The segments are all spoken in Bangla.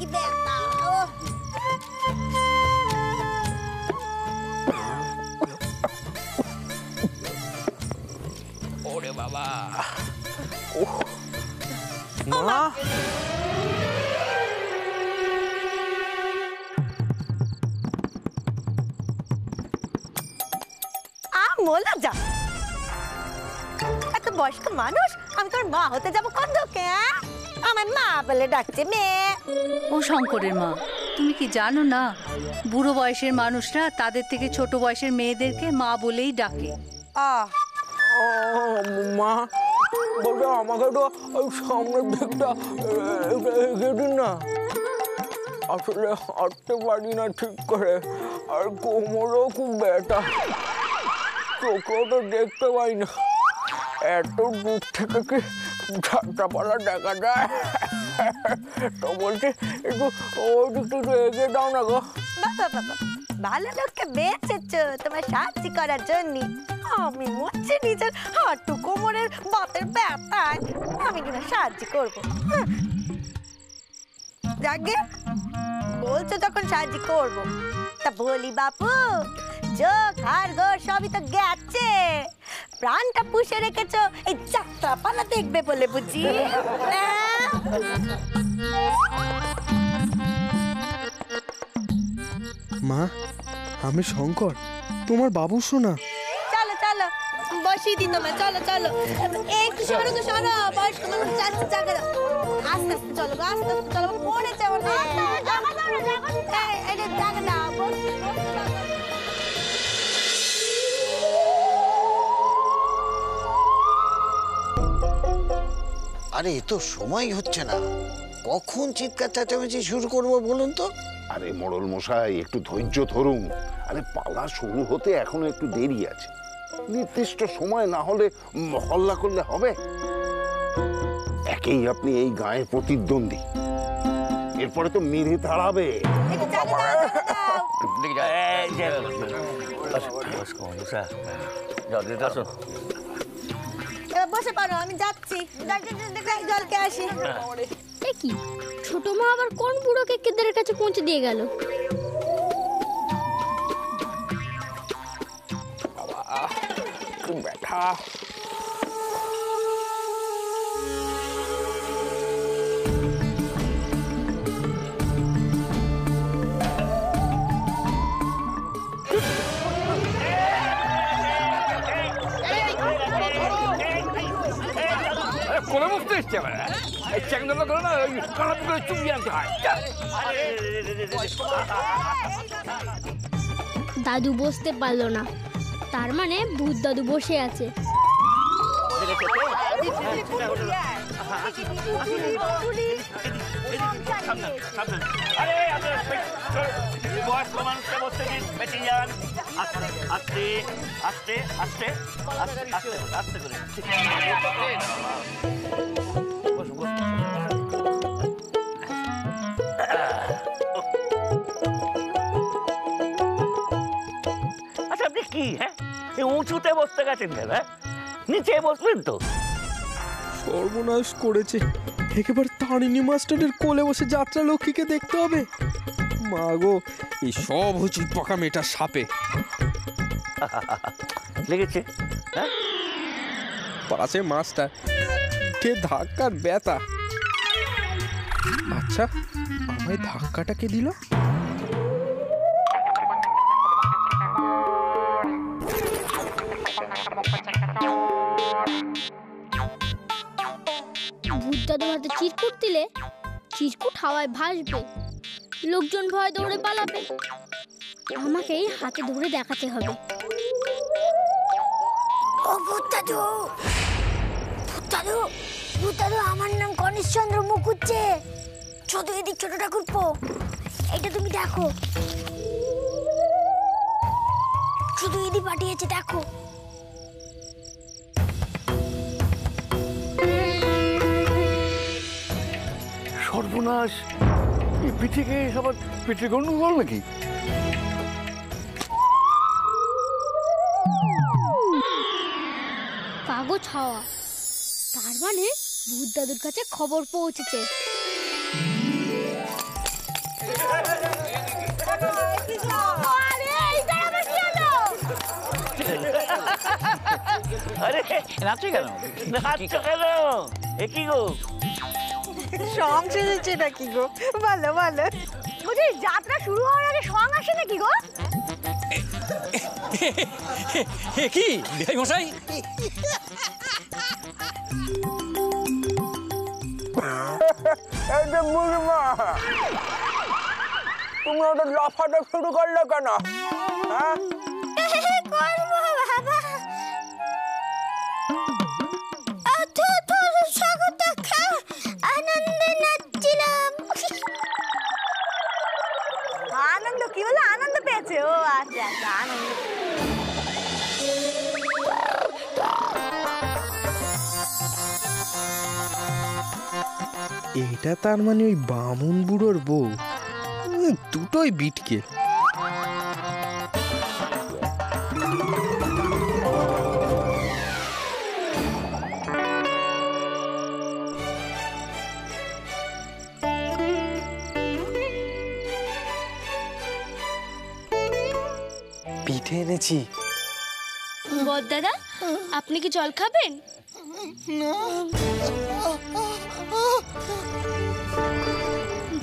কি ব্যথা! ওরে বাবা! মা! মোলা যা, এত বয়স্ক মানুষ, আমি তোর মা হতে যাবো কন্দকে? আমার মা বলে ডাকছে মেয়ে। ও শঙ্করের মা, তুমি কি জানো না, বুড়ো বয়সের মানুষরা তাদের থেকে ছোট বয়সের মেয়েদেরকে মা বলেই ডাকে। মা বলতো আমাকে তো ওই সামনের দিকটা এগিয়ে দিন না, আসলে হাঁটতে পারি না ঠিক করে, আর কোমরও খুব ব্যথা, চোখেও তো দেখতে পাই না, এত দূর থেকে কি যাত্রাপালা দেখা যায়? তো বলছি একটু ওই দিকটা একটু এগিয়ে দাও না গো। ভালো লোককে বেঁচেছ তোমার সাহায্য করার জন্য, আমি মরছি নিজের হাঁটু কোমরের বাতের ব্যথায়, আমি কিনা সাহায্য করবো? যাকে বলছো যখন সাহায্য করবো, তা বলি বাপু, চোখ আর গোড় সবই তো গেছে, প্রাণটা পুষে রেখেছো এই যাত্রাপালা দেখবে বলে বুঝি? মা, আমি শঙ্কর, তোমার বাবু শোনা। চলো চলো বসিয়ে দিই তোমায়, চলো চলো একটু সরো তো সরো, বয়স্ক মানুষ যাচ্ছে জায়গা, আস্তে আস্তে চলো গো, আস্তে আস্তে চলো, পড়ে যাবো না, জায়গা দাও। আরে এ তো সময় হচ্ছে না, কখন চিৎকার চেঁচামেচি শুরু করবো বলুন তো? আরে মোড়ল মশাই একটু ধৈর্য ধরুন, আরে পালা শুরু হতে এখনো একটু দেরি আছে, নির্দিষ্ট সময় না হলে হল্লা করলে হবে? একেই আপনি এই গায়ের প্রতিদ্বন্দ্বী, এরপরে তো মেরে তাড়াবে। বসে পারো, আমি যাচ্ছি, জলকে আসি। কি ছোট মা আবার কোন বুড়োকে কেদারের কাছে পৌঁছে দিয়ে গেল? ব্যথা! কোলে বসতে এসছে আবার, এই চ্যাংদোলা করে না, ওই কালা পুকুরে চুপিয়ে আনতে হয়। দাদু বসতে পারলো না, তার মানে ভূত দাদু বসে আছে। বয়স্ক মানুষকে বসতে দিন, বেঁচে যান। আস্তে আস্তে আস্তে আস্তে আস্তে করে বসুন বসুন। আচ্ছা আপনি কি উঁচুতে বসতে গেছেন কেন? নিচে বসবেন তো। সর্বনাশ করেছে, একেবারে তারিণী মাস্টারের কোলে বসে যাত্রা লক্ষ্মীকে দেখতে হবে। মা গো, এই সব হচ্ছে পাকা মেয়েটার সাপে লেগেছে। পাশে মাস্টার, কে ধাক্কার ব্যথা। আচ্ছা, আমায় ধাক্কাটা কে দিল? ভূত দাদু হাতে চিরকুট দিলে চিরকুট হাওয়ায় ভাসবে, লোকজন ভয় দৌড়ে পালাবে, আমাকেই হাতে ধরে দেখাতে হবে। ও ভূত দাদু, ভূত দাদু, ভূত দাদু, আমার নাম গণেশচন্দ্র মুখুজ্জে, ছোট এদিক ছোট ঠাকুরপো, এটা তুমি দেখো, শুধু এদি পাঠিয়েছে দেখো। সর্বনাশ, এই পিঠে খেয়ে সবার পিঠে গন্ডগোল নাকি? কাগজ হাওয়া, তার মানে ভূত দাদুর কাছে খবর পৌঁছেছে। আরে নাচছে কেন? নাচছো কেন? এ কি গো? সং সেজেছে নাকি গো? ভালো ভালো। বলছি যাত্রা শুরু হওয়ার আগে সং আসে নাকি গো? কি বিহাই মশাই? এই যে বুড়িমা, তুমি ওটা লাফাটা শুরু করলে কেন? হ্যাঁ, করবো বাবা। স্বাগত আনন্দে নাচছিলাম। আনন্দ কি বলে? আনন্দ পেয়েছে? ও আচ্ছা আচ্ছা, আনন্দ। এটা তার মানে ওই বামুন বুড়োর বউ। দুটোই বিটকে। পিঠে এনেছি। বদ দাদা, আপনি কি জল খাবেন?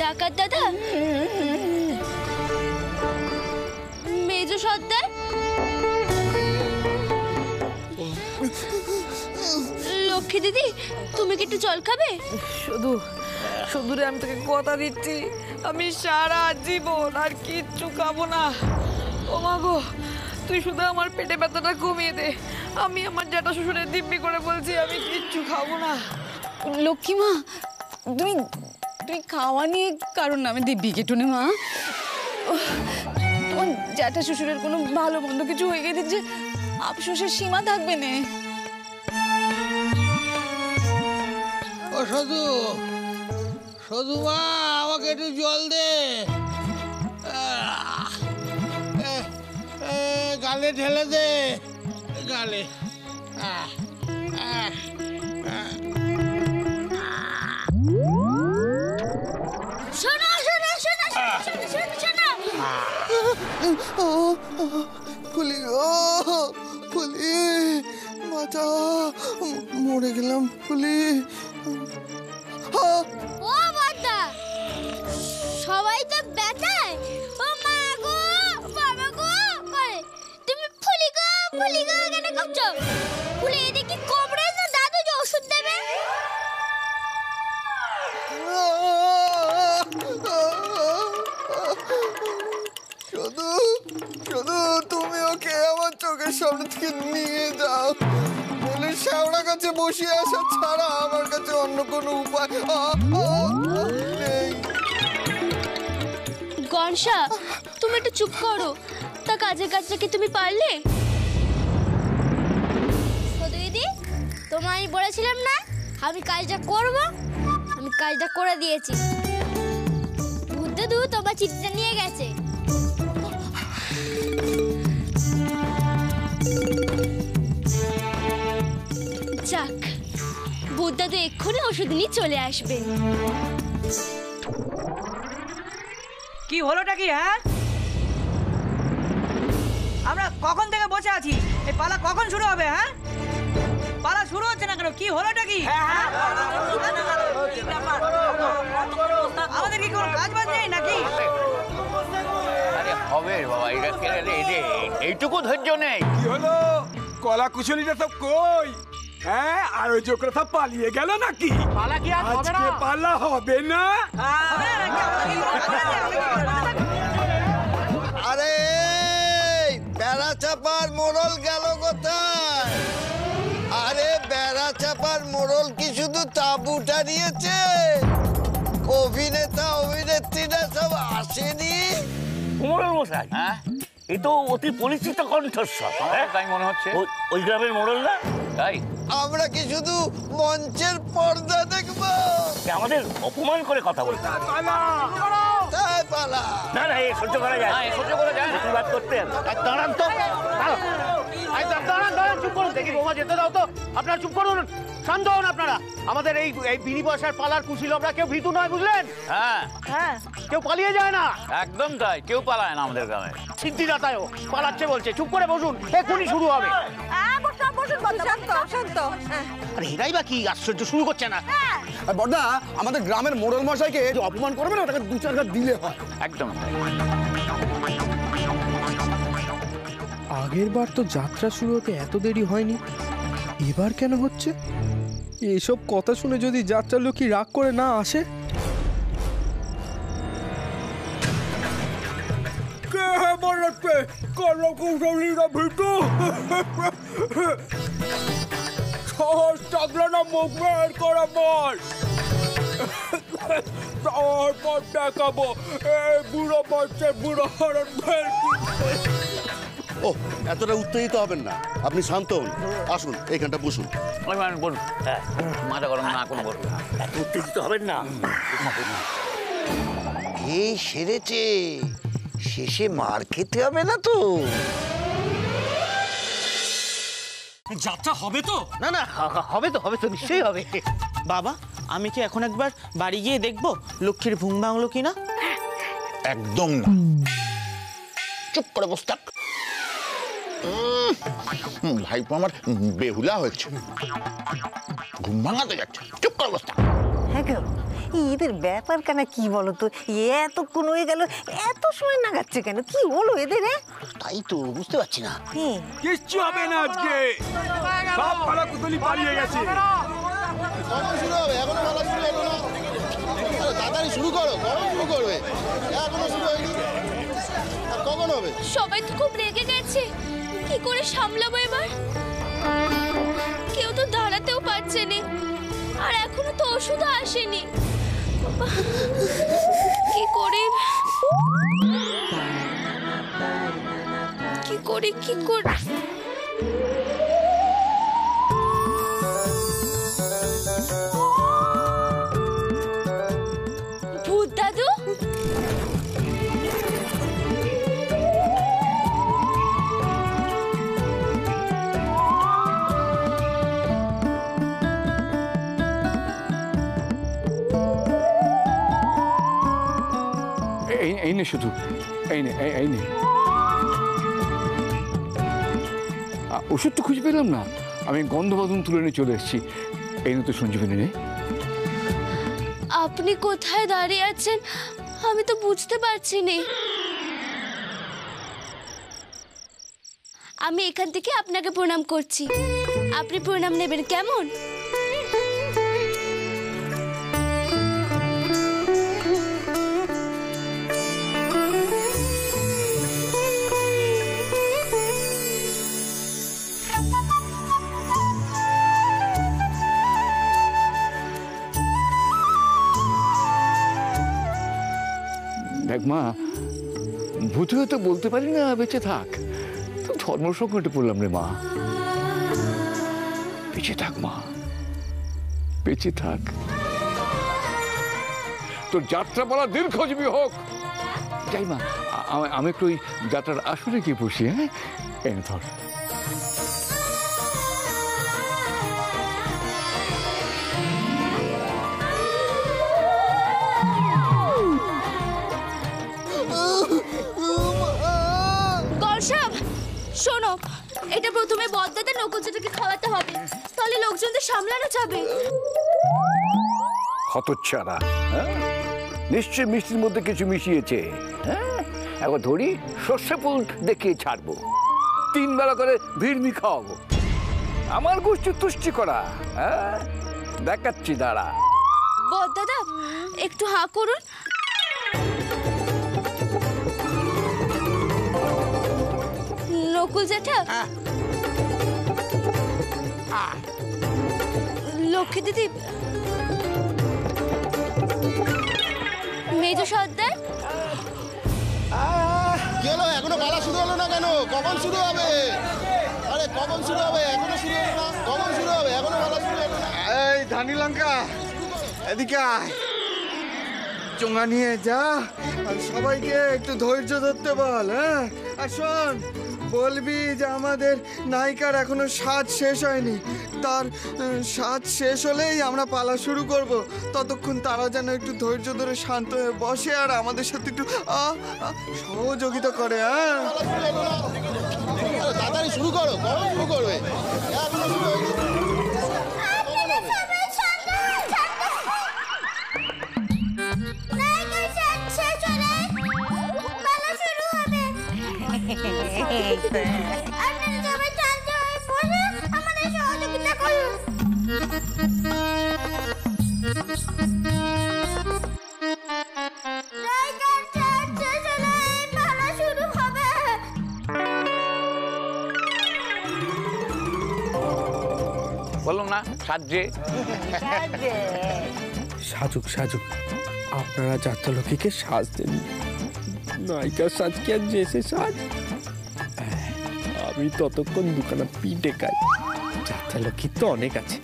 ডাকাত দাদা, মেজো সর্দার, লক্ষ্মী দিদি, তুমি কি একটু জল খাবে? শুধু শুধু রে, আমি তোকে কথা দিচ্ছি, আমি সারা জীবন আর কিচ্ছু খাবো না। ও মা গো, তুই শুধু আমার পেটে ব্যথাটা কমিয়ে দে। আমি আমার জ্যাঠা শ্বশুরের দিব্যি করে বলছি, আমি কিচ্ছু খাবো না। লক্ষ্মীমা, তুমি তুমি খাওয়া নিয়ে কারণ আমি দিব্যি কেটুনে মা। তোমার জ্যাঠা শ্বশুরের কোনো ভালো মন্দ কিছু হয়ে গেছে যে আফসোসের সীমা থাকবে না। ও সদু, সদু মা, আমাকে একটু জল দে। গালে ঢেলে দে, গালে। শোনো শোনো শোনো শোনো শোনো শোনো, ফুলি গো, ফুলি, মাথা মরে গেলাম ফুলি। ও বাদা, সবাই তো ব্যথায় ও মা গো বাবা গো করে, তুমি ফুলি গো কেন করছো? ফুলি এদিকে কোমরে না দাদু যে ওষুধ দেবে। শুধু শুধু তুমি ওকে আমার চোখের সামনে থেকে নিয়ে যাও, বলে শ্যাওড়া কাছে বসে আসা ছাড়া আমার কাছে অন্য কোনো উপায় নেই। গনসা, তুমি একটু চুপ করো। তা কাজের কাজটা কি তুমি পারলে? দিদি, তোমায় আমি বলেছিলাম না আমি কাজটা করব, আমি কাজটা করে দিয়েছি। বুদ্ধদু তোমার চিঠিটা নিয়ে গেছে। যাক, বুদ্ধদু এক্ষুনি ওষুধ নিয়ে চলে আসবে। কি হলোটা কি? হ্যাঁ, আমরা কখন থেকে বসে আছি, এই পালা কখন শুরু হবে? হ্যাঁ, পালা শুরু হচ্ছে না কেন? কি হলোটা কি? আমাদের কি কোনো কাজ বাজ নেই নাকি? আরে হবে বাবা, এইটুকু ধৈর্য নেই। কি হলো? কলা কুশলীটা সব কই? হ্যাঁ, আর ওই চোখরা সব পালিয়ে গেল নাকি? পালা কি আর হবে না? আজকে পালা হবে না? আরে বেড়া চাপার মোড়ল গেল কোথায়? আরে বেড়া চাপার মোড়ল কি শুধু তাঁবু টানিয়েছে? অভিনেতা অভিনেত্রীরা সব আসেনি? মোড়ল মশাই, হ্যাঁ, এ তো অতি পরিচিত কণ্ঠস্বর। তাই মনে হচ্ছে ওই গ্রামের মোড়ল না? তাই আমরা কি শুধু মঞ্চের পর্দা দেখবো? আমাদের অপমান করে কথা বলতে তাই পালা। না না, এ সহ্য করা যায় না, সহ্য করা যায় না। প্রতিবাদ করতে দাঁড়ান তো, দাঁড়ান, চুপ করুন। দেখি বোমা যেতে দাও তো। আপনারা চুপ করুন, শান্ত হন আপনারা। আমাদের এই বিনি পয়সার পালার কুশীল আমরা কেউ ভীতু নয়, বুঝলেন? হ্যাঁ হ্যাঁ, কেউ পালিয়ে যায় না। একদম তাই, কেউ পালায় না আমাদের গ্রামে। সিদ্ধিদাতাও পালাচ্ছে বলছে, চুপ করে বসুন, এক্ষুনি শুরু হবে। আরে এরাই বা কি আশ্চর্য, শুরু করছে না। বড়দা, আমাদের গ্রামের মোড়ল মশাইকে যে অপমান করবে না, ওটাকে 2-4 ঘাট দিলে হয়। একদম তাই। আগের বার তো যাত্রা শুরু হতে এত দেরি হয়নি, এবার কেন হচ্ছে? এসব কথা শুনে যদি যাত্রা লোকই রাগ করে না আসে? কে বলছে কলাকুশলীরা ভিতু? সহজ থাকলে না মুখ বের করে বল, তারপর দেখাবো এই বুড়ো বয়সে বুড়ো হরণ বের। ও, এতটা উত্তেজিত হবেন না, আপনি শান্ত হন। আসুন, এইখানটা বসুন। বলুন, মাথা গরম না কোনো বলুন, এত উত্তেজিত হবেন না। এই সেরেছে, শেষে মার খেতে হবে না তো? যাত্রা হবে তো? না না, হবে তো, হবে তো, নিশ্চয়ই হবে। বাবা, আমি কি এখন একবার বাড়ি গিয়ে দেখবো লক্ষ্মীর ঘুম ভাঙলো কিনা? একদম না, চুপ করে বস থাক। ভাইপো আমার বেহুলা হয়েছে, ঘুম ভাঙাতে যাচ্ছে, চুপ করে বস থাক। হ্যাঁ গো, এদের ব্যাপার কেন কি বলো তো? এতক্ষণ হয়ে গেল, এত সময় নাগাচ্ছে কেন? কি হলো এদের? তাই তো বুঝতে পারছি না। কিচ্ছু হবে না আজকে, সব কলাকুশলী পালিয়ে গেছে। কখন শুরু হবে? এখনো মেলা শুরু হলো না। তাড়াতাড়ি শুরু করো, কখন শুরু করবে? এখনো শুরু হয়নি, কখন হবে? সবাই তো খুব রেগে গেছে, কি করে সামলাবো এবার? কেউ তো দাঁড়াতেও পারছে না, আর এখনো তো ওষুধ আসেনি। কি করে কি করে কি করে ভূত দাদু, এই নে শুধু, এই নে, এই নে। ওষুধ তো খুঁজে পেলাম না, আমি গন্ধ বাদন তুলে নিয়ে চলে এসেছি। এই নে তো সঞ্জীবনী নে। আপনি কোথায় দাঁড়িয়ে আছেন আমি তো বুঝতে পারছি না। আমি এখান থেকে আপনাকে প্রণাম করছি, আপনি প্রণাম নেবেন কেমন? দেখ মা, ভূত হয়তো বলতে পারি না বেঁচে থাক, তো ধর্ম সংকটে পড়লাম রে মা। বেঁচে থাক মা, বেঁচে থাক, তোর যাত্রা বলা দীর্ঘজীবী হোক। যাই মা, আমি একটু ওই যাত্রার আসরে গিয়ে বসি। হ্যাঁ, এনে ধর। শোনো, এটা প্রথমে বদ্দাতে নকুলচাটাকে খাওয়াতে হবে, তাহলে লোকজনদের সামলানো যাবে। হতচ্ছাড়া, নিশ্চয় মিষ্টির মধ্যে কিছু মিশিয়েছে। হ্যাঁ, একবার ধরি সর্ষে ফুল দেখিয়ে ছাড়বো, 3 বেলা করে ভিড়মি খাওয়াবো, আমার গোষ্ঠী তুষ্টি করা। হ্যাঁ, দেখাচ্ছি, দাঁড়া। বদ্দাদা, একটু হাঁ করুন। নকুল জ্যাঠা, লক্ষ্মী দিদি, মেজো সর্দার। কি হলো, এখনো পালা শুরু হলো না কেন? কখন শুরু হবে? আরে কখন শুরু হবে? এখনো শুরু হলো না, কখন শুরু হবে? এখনো পালা শুরু হলো না। এই ধানি লঙ্কা, এদিকে আয়, চোঙা নিয়ে যা, আর সবাইকে একটু ধৈর্য ধরতে বল। হ্যাঁ, আর শোন, বলবি যে আমাদের নায়িকার এখনো সাজ শেষ হয়নি, তার সাজ শেষ হলেই আমরা পালা শুরু করব। ততক্ষণ তারা যেন একটু ধৈর্য ধরে শান্ত হয়ে বসে আর আমাদের সাথে একটু সহযোগিতা করে। হ্যাঁ, তাড়াতাড়ি শুরু করো, কখন শুরু করবে? এখনো শুরু হয়নি। বললাম না সাজে সাজুক সাজুক, আপনারা যাত্রালক্ষ্মীকে সাজ দেন, নায়িকার সাজ কি আর যেসে সাজ। আমি ততক্ষণ দুখানা পিঠে খাই, যাত্রালক্ষ্মী তো অনেক আছে,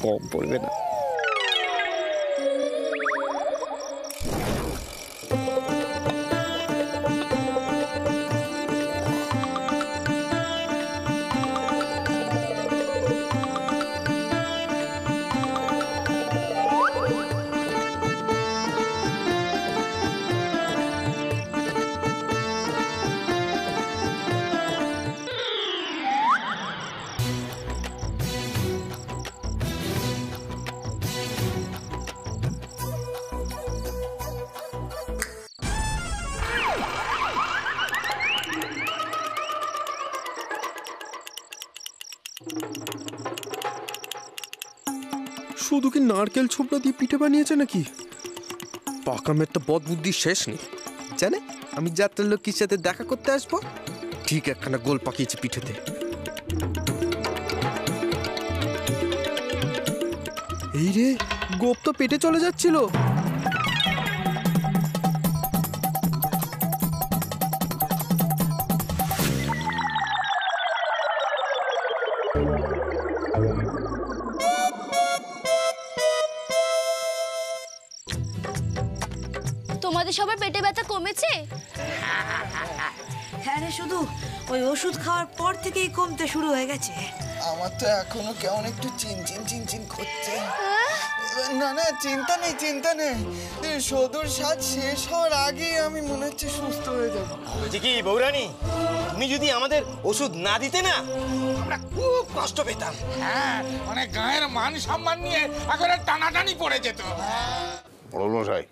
কম পড়বে না। শুধু কি নারকেল ছোবড়া দিয়ে পিঠে বানিয়েছে নাকি? পাকামের তো বদ বুদ্ধি শেষ নেই। জানে আমি যাত্রালক্ষ্মীর সাথে দেখা করতে আসবো, ঠিক একখানা গোল পাকিয়েছে পিঠেতে। এই রে, গোপ তো পেটে চলে যাচ্ছিল। তোমাদের সবার পেটে ব্যথা কমেছে? হ্যাঁ রে, শুধু ওই ওষুধ খাওয়ার পর থেকেই কমতে শুরু হয়ে গেছে। আমার তো এখনো কেমন একটু চিনচিন করছে। না না, চিন্তা নেই চিন্তা নেই, সদুর সাজ শেষ হওয়ার আগেই আমি মনে হচ্ছে সুস্থ হয়ে যাবো। বলছি কি বৌরানী, তুমি যদি আমাদের ওষুধ না দিতে না, আমরা খুব কষ্ট পেতাম। হ্যাঁ, মানে গায়ের মান সম্মান নিয়ে এখন টানাটানি পড়ে যেত। মশাই,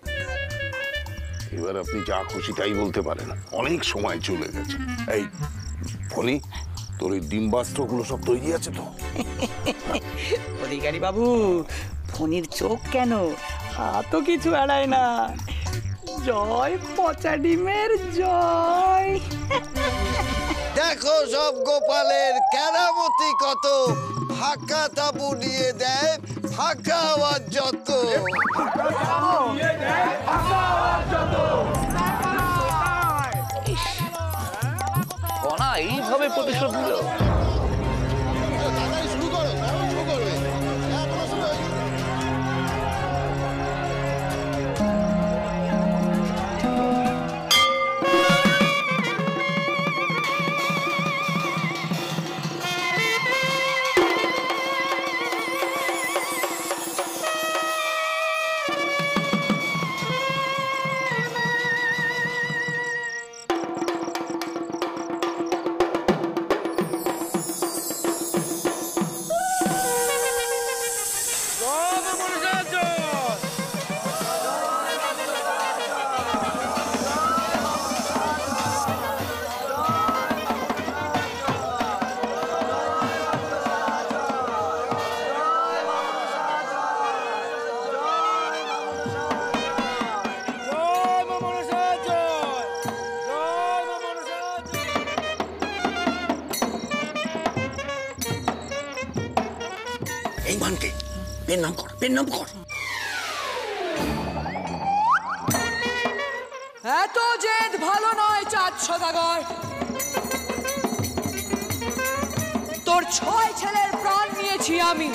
এবার আপনি যা খুশি তাই বলতে পারেন, অনেক সময় চলে গেছে। এই ফনি, তোর এই ডিম্বাস্ত্রগুলো সব তৈরি আছে তো? অধিকারী বাবু, ফণির চোখ কেন, হাতও কিছু এড়ায় না। জয় পচা ডিমের জয়। দেখো সব গোপালের কেরামতি কত, ফাঁকা তাবু নিয়ে দেয় ফাঁকা আওয়াজ যত। এইভাবে প্রতিশোধ নিল। তাড়াতাড়ি শুরু করো, কখন শুরু করবে? এখনো শুরু হয়নি। পেন নাম কর। এত জেদ ভালো নয় চাঁদ সদাগর। তোর 6 ছেলের প্রাণ নিয়েছি আমি।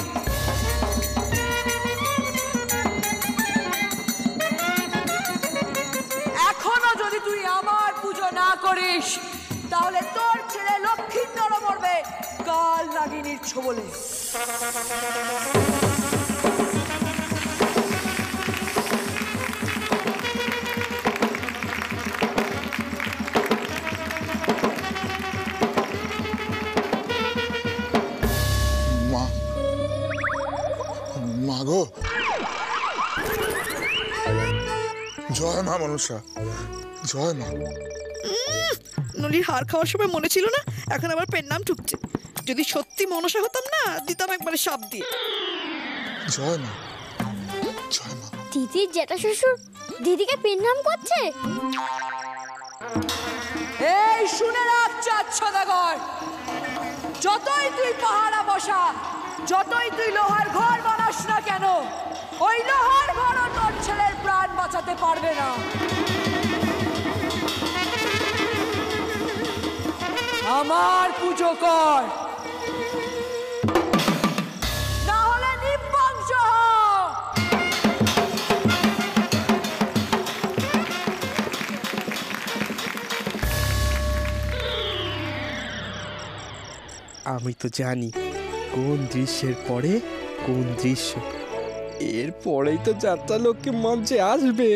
এখনো যদি তুই আমার পুজো না করিস, তাহলে তোর ছেলে লক্ষ্মীন্দর মরবে কাল নাগিনীর ছোবলে। মা গো, জয় মা মনসা, জয় মা। নলির হাড় খাওয়ার সময় মনে ছিল না, এখন আবার পেন নাম ঠুকছে। যদি সত্যি মনসা হতাম না, দিতাম একবারে সাপ দিয়ে। জয় মা, জয় মা। দিদির জেঠা শ্বশুর দিদিকে পেন নাম করছে। এই শুনে রাখ চাঁদ সদাগর, যতই তুই পাহারা বসা, যতই তুই লোহার ঘর বানাস না কেন, ওই লোহার ঘরও তোর ছেলের প্রাণ বাঁচাতে পারবে না। আমার পুজো কর, না হলে নির্বংশ হ। আমি তো জানি কোন দৃশ্যের পরে কোন দৃশ্য। এর পরেই তো যাত্রা লোককে মঞ্চে আসবে।